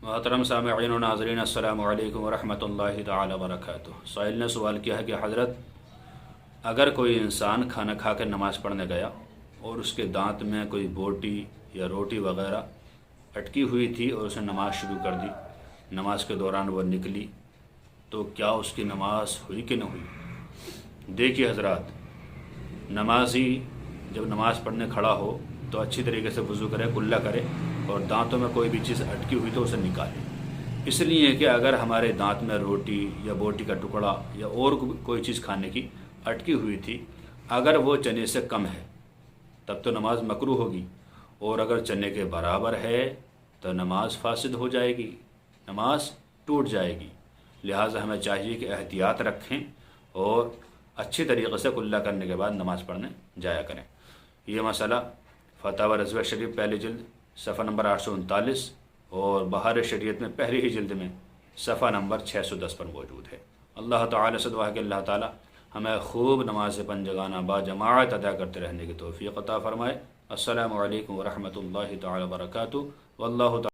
محترم سامعین و ناظرین، السلام علیکم ورحمۃ اللہ تعالی وبرکاتہ۔ سائل نے سوال کیا ہے کہ حضرت، اگر کوئی انسان کھانا کھا کے نماز پڑھنے گیا اور اس کے دانت میں کوئی بوٹی یا روٹی وغیرہ اٹکی ہوئی تھی اور اس نے نماز شروع کر دی، نماز کے دوران وہ نکلی، تو کیا اس کی نماز ہوئی کہ نہ ہوئی؟ دیکھیے حضرات، نمازی جب نماز پڑھنے کھڑا ہو تو اچھی طریقے سے وضو کرے، کلہ کرے، اور دانتوں میں کوئی بھی چیز اٹکی ہوئی تو اسے نکالے۔ اس لیے کہ اگر ہمارے دانت میں روٹی یا بوٹی کا ٹکڑا یا اور کوئی چیز کھانے کی اٹکی ہوئی تھی، اگر وہ چنے سے کم ہے تب تو نماز مکروہ ہوگی، اور اگر چنے کے برابر ہے تو نماز فاسد ہو جائے گی، نماز ٹوٹ جائے گی۔ لہٰذا ہمیں چاہیے کہ احتیاط رکھیں اور اچھی طریقے سے کلہ کرنے کے بعد نماز پڑھنے جایا کریں۔ یہ مسئلہ فتاوی رضویہ شریف پہلی جلد صفحہ نمبر 839 اور بہار شریعت میں پہلی ہی جلد میں صفحہ نمبر 610 پر موجود ہے۔ اللہ تعالی سے دعا ہے کہ اللہ تعالی ہمیں خوب نماز پنجگانہ با جماعت ادا کرتے رہنے کی توفیق عطا فرمائے۔ السلام علیکم ورحمۃ اللہ تعالی وبرکاتہ، واللہ تعالی